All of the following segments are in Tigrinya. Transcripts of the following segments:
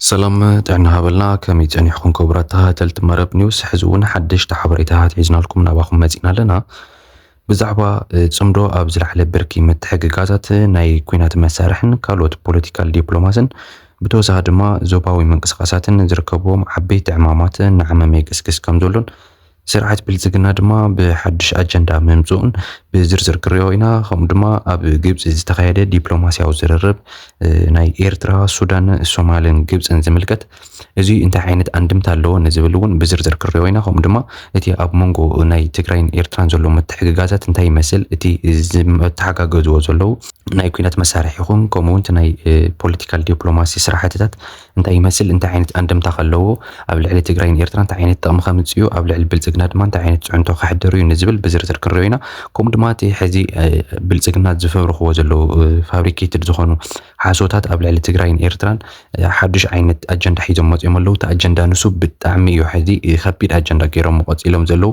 ሰላም ጥዕና ሃበልና ከመይ ፀኒሕኩም ክቡራት ተኸታተልቲ መረብ ኒውስ ሕዚ እውን ሓደሽቲ ሓበሬታታት ሒዝናልኩም ናባኹም መፂና ኣለና ብዛዕባ ፅምዶ ኣብ ዝለዓለ ብርኪ ምትሕግጋዛት ናይ ኩናት መሳርሕን ካልኦት ፖለቲካል ዲፕሎማስን ብተወሳኺ ድማ ዞባዊ ምንቅስቃሳትን ዝርከብዎም ዓበይቲ ዕማማት ንዓመመ የቅስቅስ ከም ዘሎን ስርዓት ብልጽግና ድማ ብሓድሽ አጀንዳ መምጽኡን ብዝርዝር ክሪኦ ኢና ከምኡ ድማ ኣብ ግብጽ ዝተኻየደ ዲፕሎማሲያዊ ዝርርብ ናይ ኤርትራ ሱዳን ሶማልን ግብጽን ዝምልከት እዚ እንታይ ዓይነት አንድምታ ኣለዎ ንዝብል እውን ብዝርዝር ክሪኦ ኢና ከምኡ ድማ እቲ ኣብ መንጎ ናይ ትግራይን ኤርትራን ዘሎ ምትሕግጋዛት እንታይ ይመስል እቲ ዝተሓጋገዝዎ ዘለው ናይ ኩናት መሳርሒ ይኹን ከምኡ እውን ናይ ፖለቲካል ዲፕሎማሲ ስራሕትታት እንታይ ይመስል እንታይ ዓይነት አንድምታ ከለዎ ኣብ ልዕሊ ትግራይን ኤርትራን እንታይ ዓይነት ጥቕሚ ከምፅኡ ኣብ ልዕሊ ብልጽግና ድማ እንታይ ዓይነት ጽዕንቶ ክሕደሩ እዩ ንዝብል ብዝርዝር ክሪኦ ኢና ከምኡ ድማ እቲ ሕዚ ብልጽግና ዝፈብርኽዎ ዘለው ፋብሪኬትድ ዝኾኑ ሓሶታት ኣብ ልዕሊ ትግራይን ኤርትራን ሓድሽ ዓይነት አጀንዳ ሒዞም መፅኦም ኣለው እቲ አጀንዳ ንሱ ብጣዕሚ እዩ ሕዚ ከቢድ አጀንዳ ገይሮም መቆፂሎም ዘለው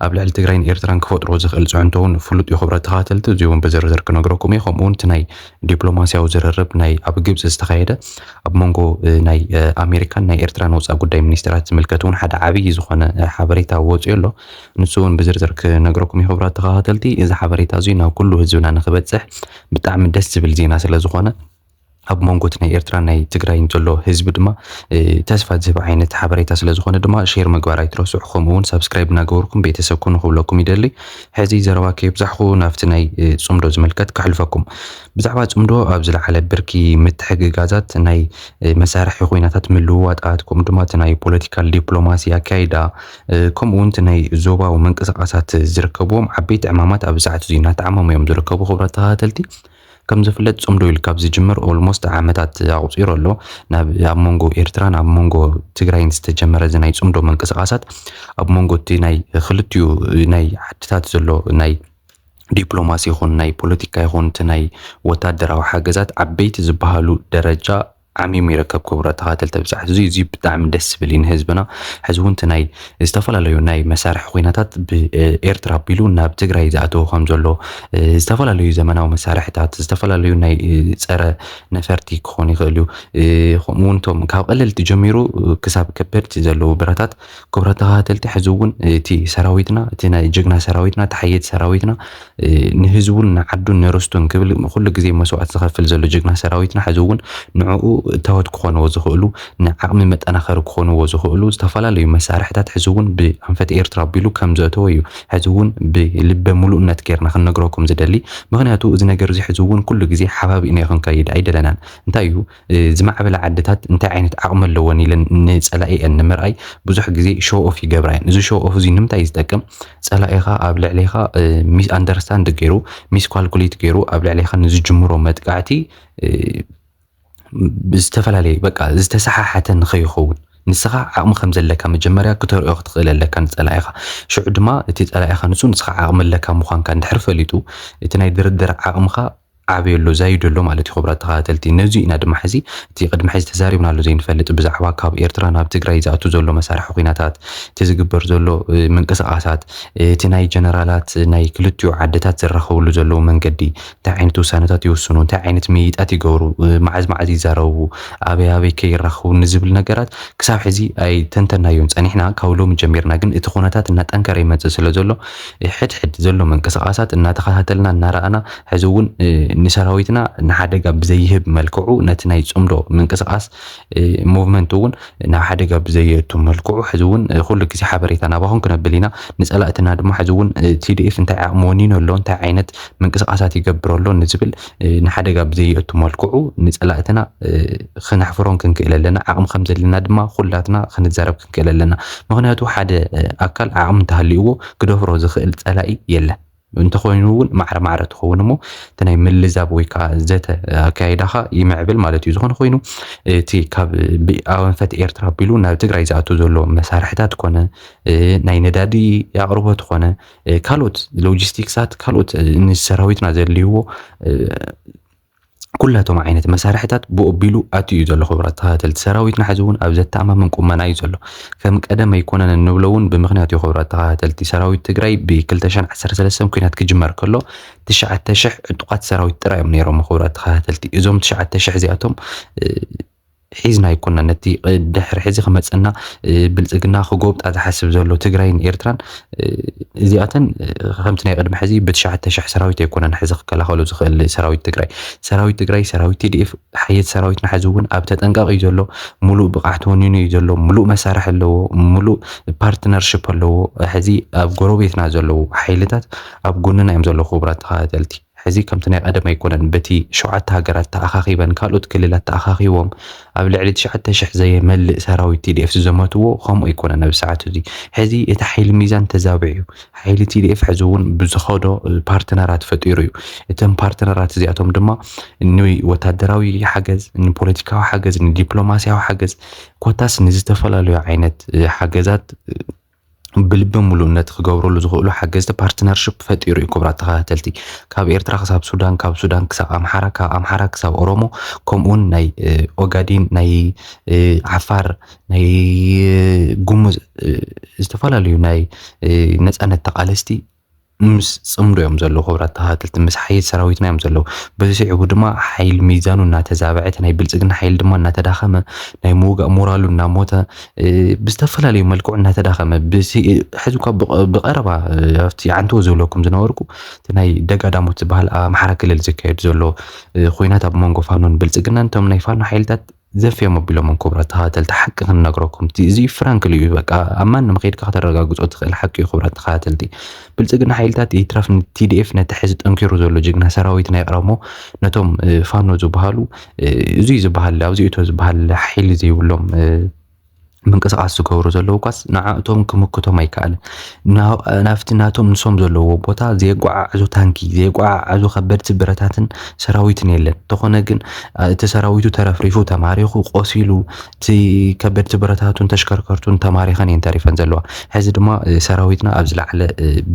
ኣብ ልዕሊ ትግራይን ኤርትራን ክፈጥሮ ዝኽእል ጽዕንቶ እውን ፍሉጥ እዩ ክብረት ተኸታተልቲ እዚ እውን ብዝርዝር ክነግረኩም እየ ከምኡ እውን እቲ ናይ ዲፕሎማሲያዊ ዝርርብ ናይ ኣብ ግብጽ ዝተኻየደ ኣብ መንጎ ናይ ኣሜሪካን ናይ ኤርትራን ወፃኢ ጉዳይ ሚኒስትራት ዝምልከት እውን ሓደ ዓብይ ዝኾነ ሓበሬታ ወፅዩ ኣሎ ንሱ እውን ብዝርዝር ክነግረኩም እየ ክብራት ተኸታተልቲ እዚ ሓበሬታ እዚ ናብ ኩሉ ህዝብና ንክበፅሕ ብጣዕሚ ደስ ዝብል ዜና ስለ ዝኾነ ኣብ መንጎት ናይ ኤርትራ ናይ ትግራይን ዘሎ ህዝቢ ድማ ተስፋ ዝህብ ዓይነት ሓበሬታ ስለ ዝኾነ ድማ ሼር ምግባር ኣይትረስዑ ከምኡ እውን ሰብስክራይብ እናገበርኩም ቤተሰብ ኩኑ ክብለኩም ይደሊ ሕዚ ዘረባ ከይብዛሕኹ ናብቲ ናይ ጽምዶ ዝምልከት ክሕልፈኩም ብዛዕባ ጽምዶ ኣብ ዝለዓለ ብርኪ ምትሕግጋዛት ናይ መሳርሒ ኩናታት ምልውዋጣት ከምኡ ድማ እቲ ናይ ፖለቲካል ዲፕሎማሲ ኣካይዳ ከምኡ እውን እቲ ናይ ዞባዊ ምንቅስቃሳት ዝርከብዎም ዓበይቲ ዕማማት ኣብ ሰዓት እዚ እናተዓመሙ እዮም ዝርከቡ ክብራት ተኸታተልቲ ከም ዝፍለጥ ጽምዶ ኢልካ ዝጅምር ኦልሞስት ዓመታት ኣቁፂሩ ኣሎ ናብ መንጎ ኤርትራን ኣብ መንጎ ትግራይን ዝተጀመረ እዚ ናይ ጽምዶ ምንቅስቃሳት ኣብ መንጎ እቲ ናይ ክልቲኡ ናይ ዓድታት ዘሎ ናይ ዲፕሎማሲ ይኹን ናይ ፖለቲካ ይኹን እቲ ናይ ወታደራዊ ሓገዛት ዓበይቲ ዝበሃሉ ደረጃ ዓሚሙ ይርከብ ክቡራት ተኸታተልቲ ኣብ ሰዓት እዚ ብጣዕሚ ደስ ዝብል እዩ ንህዝብና ሕዚ እውን እቲ ናይ ዝተፈላለዩ ናይ መሳርሒ ኩናታት ብኤርትራ ኣቢሉ ናብ ትግራይ ዝኣተዉ ከም ዘሎ ዝተፈላለዩ ዘመናዊ መሳርሕታት ዝተፈላለዩ ናይ ፀረ ነፈርቲ ክኾኑ ይኽእሉ ከምኡ እውን እቶም ካብ ቀለልቲ ጀሚሩ ክሳብ ከበድቲ ዘለዉ ብረታት ክቡራት ተኸታተልቲ ሕዚ እውን እቲ ሰራዊትና እቲ ናይ ጅግና ሰራዊትና እቲ ሓየት ሰራዊትና ንህዝቡን ንዓዱን ንርስቱን ክብል ኩሉ ግዜ መስዋዕት ዝኸፍል ዘሎ ጅግና ሰራዊትና ሕዚ እውን ንዕኡ ተወት ክኾንዎ ዝኽእሉ ንዓቕሚ መጠናኸሪ ክኾንዎ ዝኽእሉ ዝተፈላለዩ መሳርሕታት ሕዚ እውን ብኣንፈት ኤርትራ ኣቢሉ ከም ዘእተወ እዩ ሕዚ እውን ብልበ ሙሉእነት ጌርና ክንነግረኩም ዝደሊ ምክንያቱ እዚ ነገር እዚ ሕዚ እውን ኩሉ ግዜ ሓባቢና ክንከይድ ኣይደለናን እንታይ እዩ ዝማዕበለ ዓድታት እንታይ ዓይነት ዓቕሚ ኣለወን ኢለን ንፀላኢአን ንምርኣይ ብዙሕ ግዜ ሾው ኦፍ ይገብራ እየን እዚ ሾው ኦፍ እዚ ንምንታይ ዝጠቅም ፀላኢኻ ኣብ ልዕሊኻ ሚስ ኣንደርስታንድ ገይሩ ሚስ ኳልኩሌት ገይሩ ኣብ ልዕሊኻ ንዝጅምሮ መጥቃዕቲ ብዝተፈላለየ በቃ ዝተሰሓሓተ ንኸይኸውን ንስኻ ዓቕሚ ከም ዘለካ መጀመርያ ክትሪኦ ክትኽእል ኣለካ ንፀላኢኻ ሽዑ ድማ እቲ ፀላኢኻ ንሱ ንስኻ ዓቕሚ ኣለካ ምዃንካ እንድሕር ፈሊጡ እቲ ናይ ድርድር ዓቕምኻ ዓብየሎ ዛይደሎ ማለት እዩ ክቡራት ተኸታተልቲ ነዚ ኢና ድማ ሕዚ እቲ ቅድሚ ሕዚ ተዛሪብናሉ ዘይንፈልጥ ብዛዕባ ካብ ኤርትራ ናብ ትግራይ ዝኣቱ ዘሎ መሳርሒ ኩናታት እቲ ዝግበር ዘሎ ምንቅስቃሳት እቲ ናይ ጀነራላት ናይ ክልቲኡ ዓድታት ዝራኸብሉ ዘለው መንገዲ እንታይ ዓይነት ውሳነታት ይወስኑ እንታይ ዓይነት ምይጣት ይገብሩ መዓዝ ይዛረቡ ኣበይ ኣበይ ከይራኸቡ ንዝብል ነገራት ክሳብ ሕዚ ኣይተንተናዮም ፀኒሕና ካብ ሎሚ ጀሚርና ግን እቲ ኩነታት እናጠንከረ ይመፅእ ስለ ዘሎ ሕድሕድ ዘሎ ምንቅስቃሳት እናተኸታተልና እናረኣና ሕዚ እውን ንሰራዊትና ንሓደጋ ብዘይህብ መልክዑ ነቲ ናይ ጽምዶ ምንቅስቃስ ሙቭመንት እውን ናብ ሓደጋ ብዘይእቱ መልክዑ ሕዚ እውን ኩሉ ግዜ ሓበሬታ ናባኹም ክነብል ኢና ንፀላእትና ድማ ሕዚ እውን TDF እንታይ ዓቕሚ ወኒኑ ኣሎ እንታይ ዓይነት ምንቅስቃሳት ይገብር ኣሎ ንዝብል ንሓደጋ ብዘይእቱ መልክዑ ንፀላእትና ክነሕፍሮን ክንክእል ኣለና ዓቕሚ ከም ዘለና ድማ ኩላትና ክንዛረብ ክንክእል ኣለና ምክንያቱ ሓደ ኣካል ዓቕሚ እንተሃልይዎ ክደፍሮ ዝኽእል ፀላኢ የለን እንተኾይኑ እውን ማዕረ ትኸውን እሞ እቲ ናይ ምልዛብ ወይ ከዓ ዘተ ኣካይዳኻ ይምዕብል ማለት እዩ ዝኾነ ኮይኑ እቲ ካብ ኣንፈት ኤርትራ ኣቢሉ ናብ ትግራይ ዝኣቱ ዘሎ መሳርሕታት ኮነ ናይ ነዳዲ ኣቕርቦት ኮነ ካልኦት ሎጂስቲክሳት ካልኦት ንሰራዊትና ዘድልይዎ ኩላቶም ዓይነት መሳርሕታት ብኦቢሉ ኣትዩ ዘሎ ክቡራት ተኸታተልቲ ሰራዊትና ሕዚ እውን ኣብ ዘተኣማምን ቁመና እዩ ዘሎ ከም ቀደም ኣይኮነን እንብሎ እውን ብምክንያት እዩ ክቡራት ተኸታተልቲ ሰራዊት ትግራይ ብ2013 ኩናት ክጅመር ከሎ 9000 ዕጡቃት ሰራዊት ጥራይ እዮም ነይሮም ክቡራት ተኸታተልቲ እዞም 9000 እዚኣቶም ሒዝና ይኮና ነቲ ድሕሪ ሕዚ ክመፀና ብልፅግና ክጎብጣ ዝሓስብ ዘሎ ትግራይን ኤርትራን እዚኣተን ከምቲ ናይ ቅድሚ ሕዚ ብ9,000 ሰራዊት ኣይኮነን ሕዚ ክከላኸሉ ዝኽእል ሰራዊት ትግራይ ሰራዊት TDF ሓየት ሰራዊትና ሕዚ እውን ኣብ ተጠንቀቕ እዩ ዘሎ ሙሉእ ብቕዓት ወኒኑ እዩ ዘሎ ሙሉእ መሳርሒ ኣለዎ ሙሉእ ፓርትነርሽፕ ኣለዎ ሕዚ ኣብ ጎረቤትና ዘለዉ ሓይልታት ኣብ ጎንና እዮም ዘለዉ ክቡራት ተኸታተልቲ ሕዚ ከምቲ ናይ ቀደም ኣይኮነን በቲ 7 ሃገራት ተኣኻኺበን ካልኦት ክልላት ተኣኻኺቦም ኣብ ልዕሊ 9,000 ዘየመልእ ሰራዊት TDF ዝዘመትዎ ከምኡ ኣይኮነን ኣብ ሰዓት እዚ ሕዚ እቲ ሓይሊ ሚዛን ተዛብዑ እዩ ሓይሊ TDF ሕዚ እውን ብዝኸዶ ፓርትነራት ፈጢሩ እዩ እቶም ፓርትነራት እዚኣቶም ድማ ንወታደራዊ ሓገዝ ንፖለቲካዊ ሓገዝ ንዲፕሎማስያዊ ሓገዝ ኮታስ ንዝተፈላለዩ ዓይነት ሓገዛት ብልቢ ሙሉእነት ክገብርሉ ዝኽእሉ ሓገዝቲ ፓርትነርሽፕ ፈጢሩ እዩ ክቡራት ተኸታተልቲ ካብ ኤርትራ ክሳብ ሱዳን ካብ ሱዳን ክሳብ ኣምሓራ ካብ ኣምሓራ ክሳብ ኦሮሞ ከምኡውን ናይ ኦጋዲን ናይ ዓፋር ናይ ጉሙዝ ዝተፈላለዩ ናይ ነፃነት ተቓለስቲ ምስ ጽምዶ እዮም ዘለዉ ክቡራት ተኸታተልቲ ምስ ሓይል ሰራዊትና እዮም ዘለዉ በዚዕቡ ድማ ሓይል ሚዛኑ እናተዛበዐ ናይ ብልፅግና ሓይል ድማ እናተዳኸመ ናይ ምውጋእ ሞራሉ እናሞተ ብዝተፈላለዩ መልክዑ እናተዳኸመ ሕዚ እኳ ብቐረባ ኣብቲ ዓንትዎ ዝብለኩም ዝነበርኩ እቲ ናይ ደጋዳሞት ዝበሃል ኣብ ኣምሓራ ክልል ዝካየድ ዘሎ ኩናት ኣብ መንጎ ፋኖን ብልፅግናን እቶም ናይ ፋኖ ሓይልታት ዘፍዮም ኣቢሎም ክቡራት ተኸታተልቲ ሓቂ ክንነግረኩም እዚ ፍራንክሊ እዩ በቃ ኣብ ማንም ከይድካ ከተረጋግፆ ትኽእል ሓቂ እዩ ክቡራት ተኸታተልቲ ብልፅግና ሓይልታት ኤርትራ TDF ነቲ ሕዚ ጠንኪሩ ዘሎ ጅግና ሰራዊት ናይ ቀረሞ ነቶም ፋኖ ዝበሃሉ እዙይ ዝበሃል ኣብዚእቶ ዝበሃል ሓይሊ ዘይብሎም ምንቅስቃስ ዝገብሩ ዘለዉ ኳስ ንዓእቶም ክምክቶም ኣይከኣልን ናብቲ ናቶም ንሶም ዘለዎ ቦታ ዘየጓዓዕዙ ታንኪ ዘየጓዓዕዙ ከበድቲ ብረታትን ሰራዊትን የለን ተኾነ ግን እቲ ሰራዊቱ ተረፍሪፉ ተማሪኹ ቆሲሉ እቲ ከበድቲ ብረታቱን ተሽከርከርቱን ተማሪኸን እየን ተሪፈን ዘለዋ ሕዚ ድማ ሰራዊትና ኣብ ዝለዓለ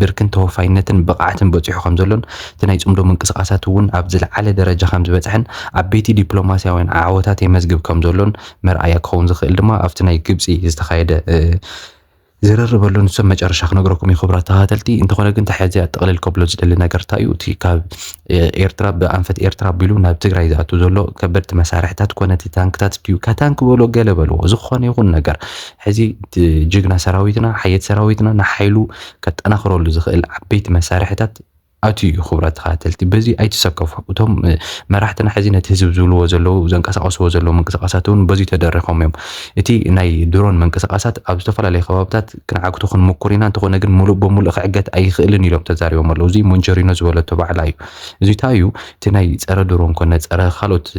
ብርክን ተወፋይነትን ብቕዓትን በፂሑ ከም ዘሎን እቲ ናይ ጽምዶ ምንቅስቃሳት እውን ኣብ ዝለዓለ ደረጃ ከም ዝበፅሕን ዓበይቲ ዲፕሎማስያውያን ዓወታት የመዝግብ ከም ዘሎን መርኣያ ክኸውን ዝኽእል ድማ ኣብቲ ናይ ግብፂ ዝተኻየደ ዝረርበሉ ንሶም መጨረሻ ክነግረኩም ክቡራት ተኸታተልቲ እንተኾነ ግን ተሕዚ ኣጠቕልል ከብሎ ዝደሊ ነገር እንታይ እዩ እቲ ካብ ኤርትራ ብኣንፈት ኤርትራ ኣቢሉ ናብ ትግራይ ዝኣቱ ዘሎ ከበድቲ መሳርሕታት ኮነ እቲ ታንክታት ድዩ ከታንክ በሎ ገለ በልዎ ዝኾነ ይኹን ነገር ሕዚ ጅግና ሰራዊትና ሓየት ሰራዊትና ንሓይሉ ከጠናኽረሉ ዝኽእል ዓበይቲ መሳርሕታት ኣትዩ ክቡራት ተኸታተልቲ በዚ ኣይትሰከፉ እቶም መራሕትና ሕዚ ነቲ ህዝብ ዝብልዎ ዘለዉ ዘንቀሳቐስዎ ዘለዉ ምንቅስቃሳት እውን በዚ ተደሪኾም እዮም እቲ ናይ ድሮን ምንቅስቃሳት ኣብ ዝተፈላለዩ ከባብታት ክንዓግቱ ክንምኩር ኢና እንተኾነ ግን ሙሉእ ብሙሉእ ክዕገት ኣይኽእልን ኢሎም ተዛሪቦም ኣለዉ እዚ ሞንጀሪኖ ዝበለቶ ባዕላ እዩ እዚ እንታይ እዩ እቲ ናይ ፀረ ድሮን ኮነ ፀረ ካልኦት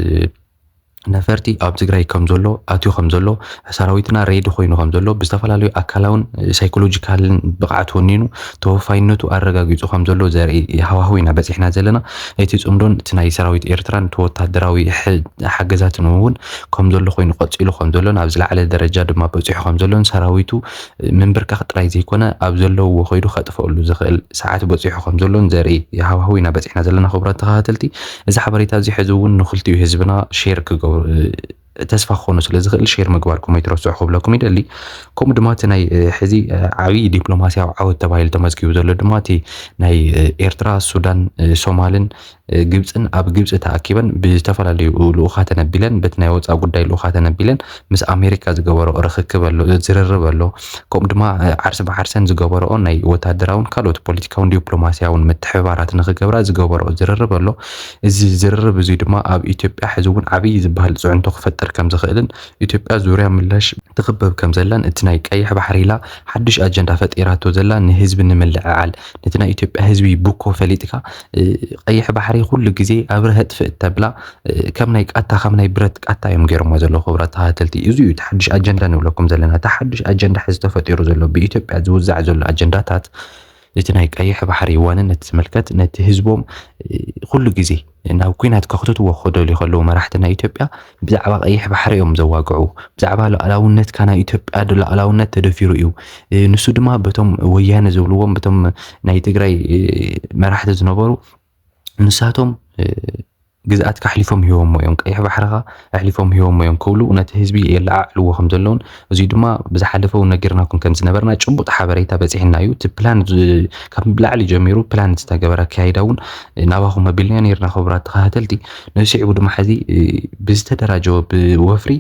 ነፈርቲ ኣብ ትግራይ ከም ዘሎ ኣትዩ ከም ዘሎ ሰራዊትና ሬዲ ኮይኑ ከም ዘሎ ብዝተፈላለዩ ኣካላውን ሳይኮሎጂካልን ብቕዓት ወኒኑ ተወፋይነቱ ኣረጋጊፁ ከም ዘሎ ዘርኢ ሃዋህው ኢና በፂሕና ዘለና እቲ ጽምዶን እቲ ናይ ሰራዊት ኤርትራን ወታደራዊ ሓገዛትን እውን ከም ዘሎ ኮይኑ ቀፂሉ ከም ዘሎን ኣብ ዝለዓለ ደረጃ ድማ በፂሑ ከም ዘሎን ሰራዊቱ ምንብርካኽ ጥራይ ዘይኮነ ኣብ ዘለውዎ ኮይዱ ከጥፈሉ ዝኽእል ሰዓት በፂሑ ከም ዘሎን ዘርኢ ሃዋህው ኢና በፂሕና ዘለና ክቡራት ተኸታተልቲ እዚ ሓበሬታ እዚ ሕዚ እውን ንኽልቲኡ ህዝብና ሼር ክገብሩ ተስፋ ክኾኑ ስለ ዝኽእል ሼር ምግባርኩም ኣይትረስዑ ክብለኩም ይደሊ ከምኡ ድማ እቲ ናይ ሕዚ ዓብዪ ዲፕሎማስያዊ ዓወት ተባሂሉ ተመዝጊቡ ዘሎ ድማ እቲ ናይ ኤርትራ ሱዳን ሶማልን ግብፅን ኣብ ግብፂ ተኣኪበን ብዝተፈላለዩ ልኡኻት ተነቢለን በቲ ናይ ወፃኢ ጉዳይ ልኡኻት ተነቢለን ምስ ኣሜሪካ ዝገበረኦ ርክክብ ኣሎ ዝርርብ ኣሎ ከምኡ ድማ ዓርሲ ብዓርሰን ዝገበረኦ ናይ ወታደራውን ካልኦት ፖለቲካውን ዲፕሎማስያውን ምትሕብባራት ንክገብራ ዝገበረኦ ዝርርብ ኣሎ እዚ ዝርርብ እዚ ድማ ኣብ ኢትዮጵያ ሕዚ እውን ዓብዪ ዝበሃል ፅዕንቶ ክፈጥር ከም ዝኽእልን ኢትዮጵያ ዙርያ ምላሽ ትኽበብ ከም ዘላን እቲ ናይ ቀይሕ ባሕሪ ኢላ ሓድሽ ኣጀንዳ ፈጢራቶ ዘላ ንህዝቢ ንምልዕዓል ነቲ ናይ ኢትዮጵያ ህዝቢ ቡኮ ፈሊጥካ ቀይሕ ባሕሪ ኩሉ ግዜ ኣብ ርህጥ ፍእት ተብላ ከም ናይ ቃታ ከም ናይ ብረት ቃታ እዮም ገይሮምዎ ዘለዉ ክቡራት ተኸታተልቲ እዚ እዩ ተሓድሽ ኣጀንዳ ንብለኩም ዘለና ተሓድሽ ኣጀንዳ ሕዚ ተፈጢሩ ዘሎ ብኢትዮጵያ ዝውዛዕ ዘሎ ኣጀንዳታት እቲ ናይ ቀይሕ ባሕሪ ዋንነት ዝምልከት ነቲ ህዝቦም ኩሉ ግዜ ናብ ኩናት ከኽትትዎ ክደልዩ ከለዉ መራሕቲ ናይ ኢትዮጵያ ብዛዕባ ቀይሕ ባሕሪ እዮም ዘዋግዑ ብዛዕባ ሉዓላውነትካ ናይ ኢትዮጵያ ሉዓላውነት ተደፊሩ እዩ ንሱ ድማ በቶም ወያነ ዝብልዎም በቶም ናይ ትግራይ መራሕቲ ዝነበሩ ንሳቶም ግዝኣት ካሕሊፎም ሂቦም እዮም ቀይሕ ባሕርኻ ኣሕሊፎም ሂቦም እዮም ክብሉ ነቲ ህዝቢ የለዓዕልዎ ከም ዘለውን እዙይ ድማ ብዝሓለፈ ነጊርናኩም ከም ዝነበርና ጭቡጥ ሓበሬታ በፂሕና እዩ እቲ ፕላን ካብ ብላዕሊ ጀሚሩ ፕላን ዝተገበረ ኣካያይዳ እውን ናባኹም ኣቢልና ነርና ክቡራት ተኸታተልቲ ነስዒቡ ድማ ሕዚ ብዝተደራጀወ ብወፍሪ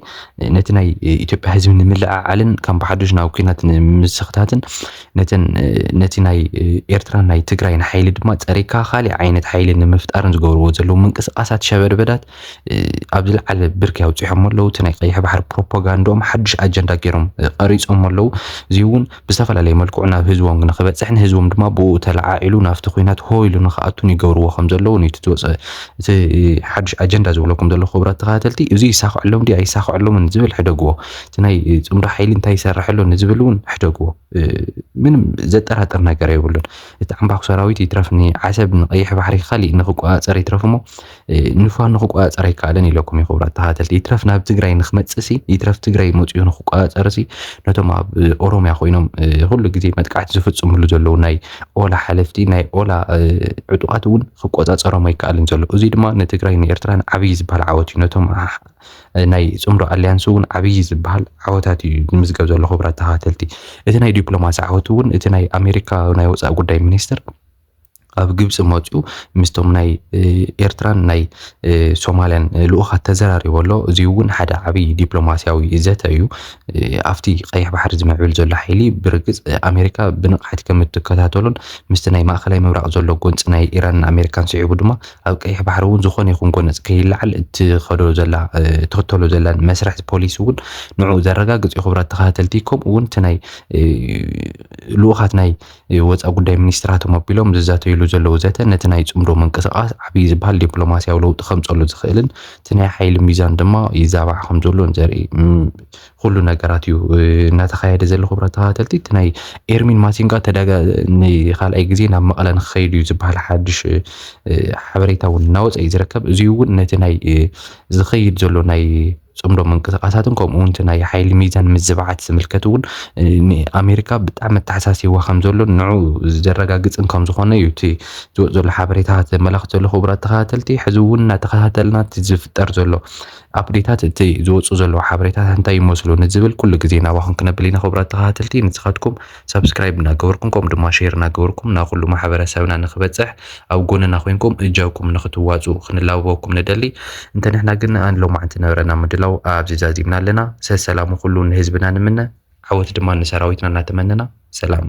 ነቲ ናይ ኢትዮጵያ ህዝቢ ንምልዓዓልን ከም ብሓዱሽ ናብ ኩናት ንምስኽታትን ነቲ ናይ ኤርትራን ናይ ትግራይን ሓይሊ ድማ ፀሪካ ካሊእ ዓይነት ሓይሊ ንምፍጣርን ዝገብርዎ ዘለዉ ምንቅስቃሳት ሸበድበዳት ኣብ ዝለዓለ ብርኪ ኣውፂሖም ኣለዉ እቲ ናይ ቀይሕ ባሕሪ ፕሮፓጋንዳኦም ሓድሽ ኣጀንዳ ገይሮም ቀሪፆም ኣለዉ እዚ እውን ብዝተፈላለየ መልክዑ ናብ ህዝቦም ንክበፅሕን ህዝቦም ድማ ብኡ ተለዓዒሉ ናብቲ ኩናት ሆ ኢሉ ንክኣቱን ይገብርዎ ከም ዘለዉ እቲ ትወፅእ እቲ ሓድሽ ኣጀንዳ ዝብለኩም ዘለኹ ክቡራት ተኸታተልቲ እዚ ይሳኽዐሎም ዲ ኣይሳኽዐሎምን ዝብል ሕደግዎ እቲ ናይ ፅምዶ ሓይሊ እንታይ ይሰርሐሎ ንዝብል እውን ሕደግዎ ምንም ዘጠራጥር ነገር የብሉን እቲ ዓምባኽ ሰራዊት ይትረፍ ንዓሰብ ንቀይሕ ባሕሪ ካሊእ ንክቆፃፀር ይትረፍ እሞ ንፋን ንክቆፃፀር ኣይከኣለን ኢለኩም ክቡራት ተኸታተልቲ ይትረፍ ናብ ትግራይ ንክመፅሲ ይትረፍ ትግራይ መፅኡ ንክቆፃፀርሲ ነቶም ኣብ ኦሮምያ ኮይኖም ኩሉ ግዜ መጥቃዕቲ ዝፍፅምሉ ዘለዉ ናይ ኦላ ሓለፍቲ ናይ ኦላ ዕጡቃት እውን ክቆፃፀሮም ኣይከኣልን ዘሎ እዚ ድማ ንትግራይ ንኤርትራን ዓብይ ዝበሃል ዓወት እዩ ነቶም ናይ ፅምዶ ኣልያንስ እውን ዓብይ ዝበሃል ዓወታት እዩ ዝምዝገብ ዘሎ ክቡራት ተኸታተልቲ እቲ ናይ ዲፕሎማሲ ዓወት እውን እቲ ናይ ኣሜሪካ ናይ ወፃኢ ጉዳይ ሚኒስትር ኣብ ግብፂ መፅኡ ምስቶም ናይ ኤርትራን ናይ ሶማልያን ልኡኻት ተዘራሪቡ ኣሎ እዚ እውን ሓደ ዓብይ ዲፕሎማስያዊ ዘተ እዩ ኣብቲ ቀይሕ ባሕሪ ዝምዕብል ዘሎ ሓይሊ ብርግፅ ኣሜሪካ ብንቕሓት ከም እትከታተሎን ምስቲ ናይ ማእኸላይ ምብራቕ ዘሎ ጎንፂ ናይ ኢራንን ኣሜሪካን ስዒቡ ድማ ኣብ ቀይሕ ባሕሪ እውን ዝኾነ ይኹን ጎነፅ ከይለዓል እትኽተሎ ዘላ መስርሕ ፖሊስ እውን ንዑ ዘረጋግፅ ክቡራት ተኸታተልቲ ከምኡ እውን እቲ ናይ ልኡኻት ናይ ወፃኢ ጉዳይ ሚኒስትራቶም ኣቢሎም ዝዛተይሉ ዘለዉ ዘተ ነቲ ናይ ፅምዶ ምንቅስቃስ ዓብይ ዝበሃል ዲፕሎማስያዊ ለውጢ ከምፀሉ ዝኽእልን እቲ ናይ ሓይሊ ሚዛን ድማ ይዛባዕ ከም ዘሎን ዘርኢ ኩሉ ነገራት እዩ እናተኻየደ ዘሎ ክቡራት ተኸታተልቲ እቲ ናይ ኤርሚን ማሲንጋ ንኻልኣይ ግዜ ናብ መቐለ ንክኸይድ እዩ ዝበሃል ሓድሽ ሓበሬታ እውን እናወፀ እዩ ዝርከብ እዚ እውን ነቲ ናይ ዝኸይድ ዘሎ ናይ ፅምዶ ምንቅስቃሳትን ከምኡ እውን እቲ ናይ ሓይሊ ሚዛን ምዝባዓት ዝምልከት እውን ንኣሜሪካ ብጣዕሚ ተሓሳሲብዋ ከም ዘሎ ንዑ ዘረጋግፅን ከም ዝኾነ እዩ እቲ ዝወፅ ዘሎ ሓበሬታታት ዘመላኽት ዘሎ ክቡራት ተኸታተልቲ ሕዚ እውን እናተኸታተልና እቲ ዝፍጠር ዘሎ ኣፕዴታት እቲ ዝወፁ ዘለዉ ሓበሬታታት እንታይ ይመስሉ ንዝብል ኩሉ ግዜ ናባኹም ክነብል ኢና ክቡራት ተኸታተልቲ ንስኻትኩም ሰብስክራይብ እናገበርኩም ከምኡ ድማ ሼር እናገበርኩም ናብ ኩሉ ማሕበረሰብና ንክበፅሕ ኣብ ጎንና ኮይንኩም እጃውኩም ንክትዋፁ ክንላበበኩም ንደሊ እንተንሕና ግን ሎማዓንቲ ነበረና ምድላው ኣብዚ ዛዚምና ኣለና ሰላሙ ኩሉ ንህዝብና ንምነ ዓወት ድማ ንሰራዊትና እናተመነና ሰላም